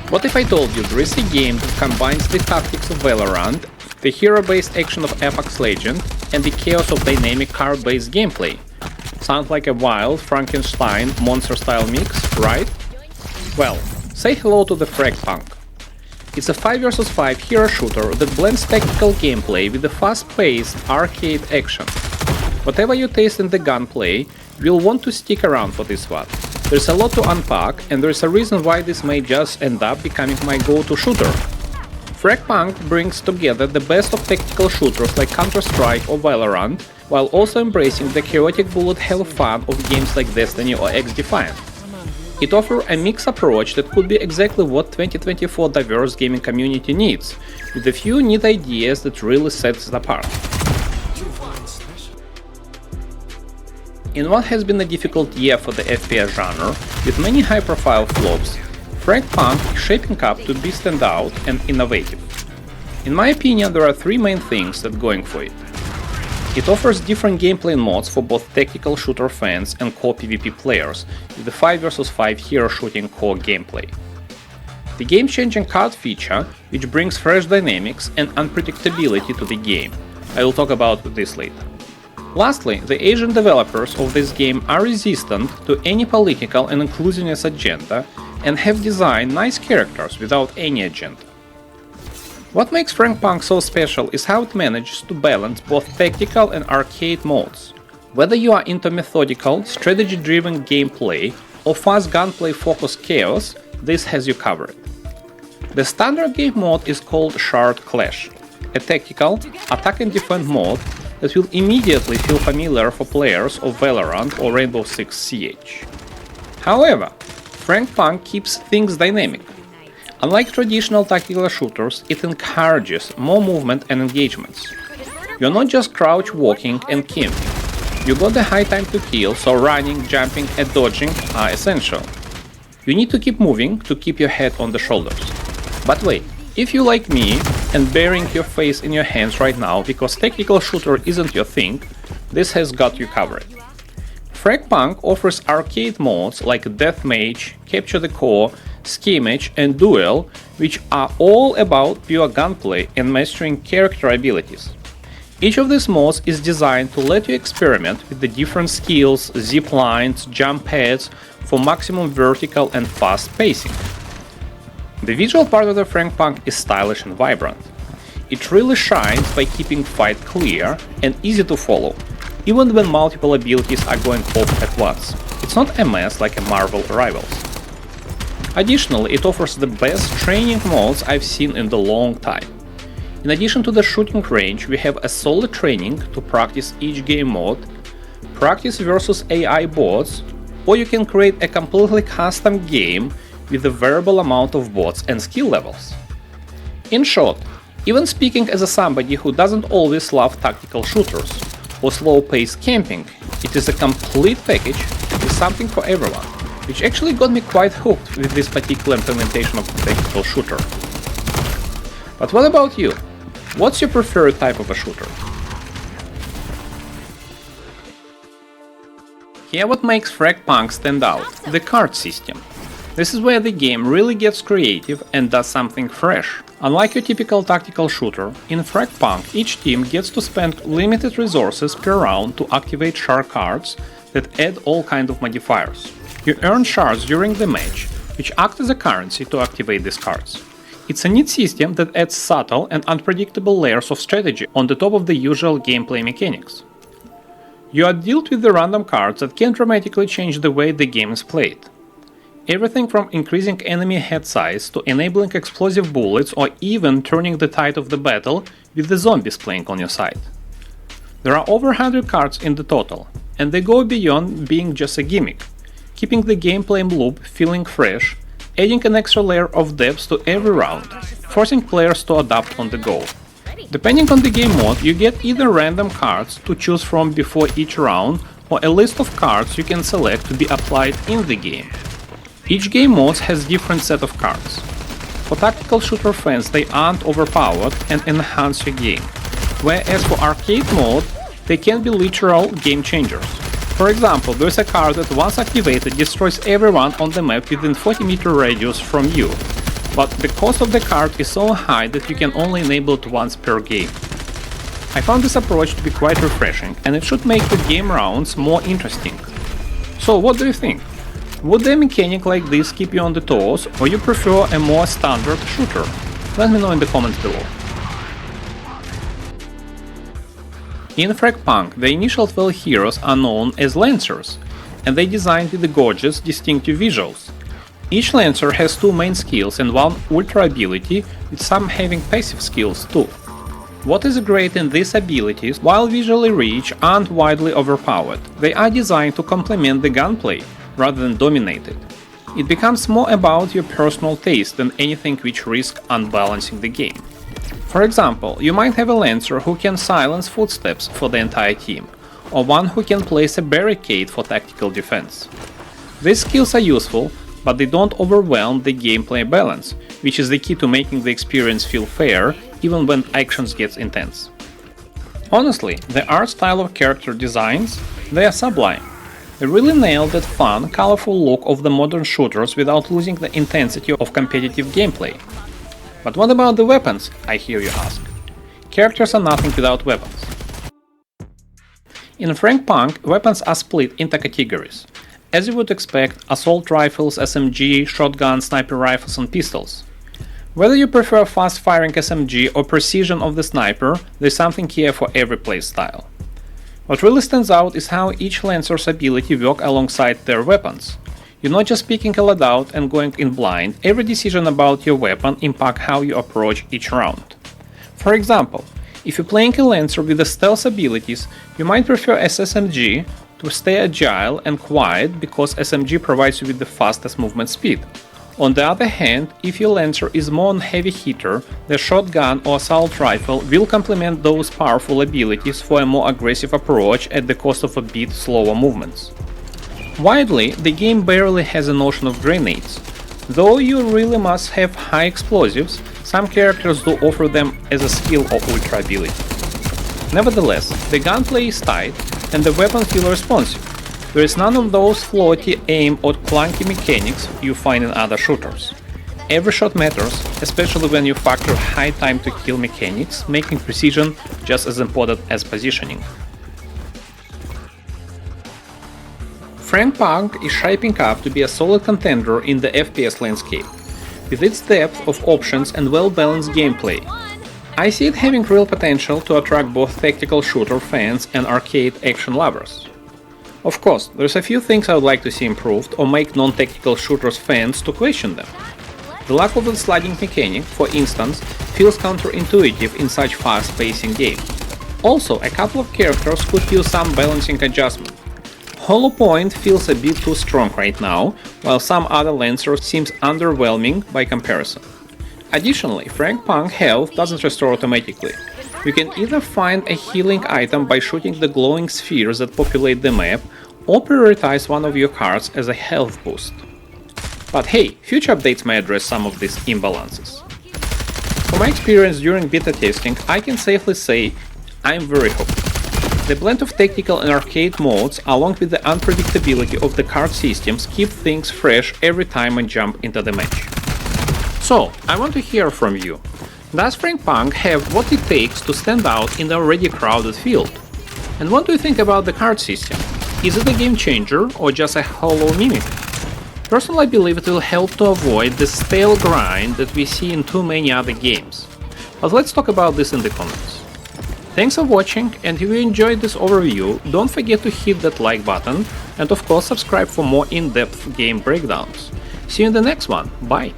What if I told you there is a game that combines the tactics of Valorant, the hero-based action of Apex Legends, and the chaos of dynamic card-based gameplay? Sounds like a wild Frankenstein monster-style mix, right? Well, say hello to the FragPunk. It's a 5 vs 5 hero shooter that blends tactical gameplay with the fast-paced arcade action. Whatever you taste in the gunplay, you'll want to stick around for this one. There's a lot to unpack, and there's a reason why this may just end up becoming my go-to shooter. FragPunk brings together the best of tactical shooters like Counter-Strike or Valorant, while also embracing the chaotic bullet hell fun of games like Destiny or X-Defiant. It offers a mixed approach that could be exactly what 2024 diverse gaming community needs, with a few neat ideas that really sets it apart. In what has been a difficult year for the FPS genre, with many high-profile flops, FragPunk is shaping up to be standout and innovative. In my opinion, there are three main things that going for it. It offers different gameplay modes for both tactical shooter fans and core PvP players, with the 5 vs 5 hero shooting core gameplay. The game-changing card feature, which brings fresh dynamics and unpredictability to the game. I will talk about this later. Lastly, the Asian developers of this game are resistant to any political and inclusionist agenda and have designed nice characters without any agenda. What makes FragPunk so special is how it manages to balance both tactical and arcade modes. Whether you are into methodical, strategy-driven gameplay or fast gunplay-focused chaos, this has you covered. The standard game mode is called Shard Clash, a tactical, attack and defend mode that will immediately feel familiar for players of Valorant or Rainbow Six Siege. However, FragPunk keeps things dynamic. Unlike traditional tactical shooters, it encourages more movement and engagements. You're not just crouch walking and camping. You got the high time to kill, so running, jumping and dodging are essential. You need to keep moving to keep your head on the shoulders. But wait, if you like me and burying your face in your hands right now because tactical shooter isn't your thing, this has got you covered. FragPunk offers arcade modes like Deathmatch, Capture the Core, Skirmish and Duel, which are all about pure gunplay and mastering character abilities. Each of these modes is designed to let you experiment with the different skills, zip lines, jump pads for maximum vertical and fast pacing. The visual part of the FragPunk is stylish and vibrant. It really shines by keeping fight clear and easy to follow, even when multiple abilities are going off at once. It's not a mess like a Marvel Rivals. Additionally, it offers the best training modes I've seen in a long time. In addition to the shooting range, we have a solid training to practice each game mode, practice versus AI bots, or you can create a completely custom game with a variable amount of bots and skill levels. In short, even speaking as somebody who doesn't always love tactical shooters or slow-paced camping, it is a complete package with something for everyone, which actually got me quite hooked with this particular implementation of the tactical shooter. But what about you? What's your preferred type of a shooter? Here what makes FragPunk stand out, the card system. This is where the game really gets creative and does something fresh. Unlike your typical tactical shooter, in FragPunk each team gets to spend limited resources per round to activate shard cards that add all kinds of modifiers. You earn shards during the match, which act as a currency to activate these cards. It's a neat system that adds subtle and unpredictable layers of strategy on the top of the usual gameplay mechanics. You are dealt with the random cards that can dramatically change the way the game is played. Everything from increasing enemy head size to enabling explosive bullets or even turning the tide of the battle with the zombies playing on your side. There are over 100 cards in the total, and they go beyond being just a gimmick, keeping the gameplay loop feeling fresh, adding an extra layer of depth to every round, forcing players to adapt on the go. Depending on the game mode, you get either random cards to choose from before each round or a list of cards you can select to be applied in the game. Each game mode has different set of cards. For tactical shooter fans, they aren't overpowered and enhance your game, whereas for arcade mode, they can be literal game changers. For example, there's a card that once activated destroys everyone on the map within 40-meter radius from you, but the cost of the card is so high that you can only enable it once per game. I found this approach to be quite refreshing, and it should make the game rounds more interesting. So what do you think? Would a mechanic like this keep you on the toes, or you prefer a more standard shooter? Let me know in the comments below. In FragPunk, the initial 12 heroes are known as Lancers, and they designed with the gorgeous, distinctive visuals. Each Lancer has 2 main skills and 1 ultra ability, with some having passive skills too. What is great in these abilities, while visually rich and widely overpowered, they are designed to complement the gunplay rather than dominate it. It becomes more about your personal taste than anything which risks unbalancing the game. For example, you might have a Lancer who can silence footsteps for the entire team, or one who can place a barricade for tactical defense. These skills are useful, but they don't overwhelm the gameplay balance, which is the key to making the experience feel fair even when actions get intense. Honestly, the art style of character designs, they are sublime. They really nailed that fun, colorful look of the modern shooters without losing the intensity of competitive gameplay. But what about the weapons, I hear you ask? Characters are nothing without weapons. In FragPunk, weapons are split into categories. As you would expect, assault rifles, SMG, shotgun, sniper rifles and pistols. Whether you prefer fast-firing SMG or precision of the sniper, there's something here for every playstyle. What really stands out is how each Lancer's ability work alongside their weapons. You're not just picking a loadout and going in blind, every decision about your weapon impacts how you approach each round. For example, if you're playing a Lancer with the stealth abilities, you might prefer SMG to stay agile and quiet because SMG provides you with the fastest movement speed. On the other hand, if your Lancer is more on heavy hitter, the shotgun or assault rifle will complement those powerful abilities for a more aggressive approach at the cost of a bit slower movements. Widely, the game barely has a notion of grenades. Though you really must have high explosives, some characters do offer them as a skill or ultra ability. Nevertheless, the gunplay is tight and the weapons feel responsive. There is none of those floaty aim or clunky mechanics you find in other shooters. Every shot matters, especially when you factor high time to kill mechanics, making precision just as important as positioning. FragPunk is shaping up to be a solid contender in the FPS landscape. With its depth of options and well-balanced gameplay, I see it having real potential to attract both tactical shooter fans and arcade action lovers. Of course, there's a few things I would like to see improved or make non-tactical shooters fans to question them. The lack of the sliding mechanic, for instance, feels counterintuitive in such fast-pacing game. Also, a couple of characters could use some balancing adjustment. Hollow Point feels a bit too strong right now, while some other Lancers seems underwhelming by comparison. Additionally, FragPunk health doesn't restore automatically. You can either find a healing item by shooting the glowing spheres that populate the map, or prioritize one of your cards as a health boost. But hey, future updates may address some of these imbalances. From my experience during beta testing, I can safely say I'm very hopeful. The blend of tactical and arcade modes, along with the unpredictability of the card systems, keep things fresh every time I jump into the match. So, I want to hear from you. Does FragPunk have what it takes to stand out in the already crowded field? And what do you think about the card system? Is it a game changer or just a hollow mimic? Personally, I believe it will help to avoid the stale grind that we see in too many other games. But let's talk about this in the comments. Thanks for watching, and if you enjoyed this overview, don't forget to hit that like button and of course subscribe for more in-depth game breakdowns. See you in the next one, bye!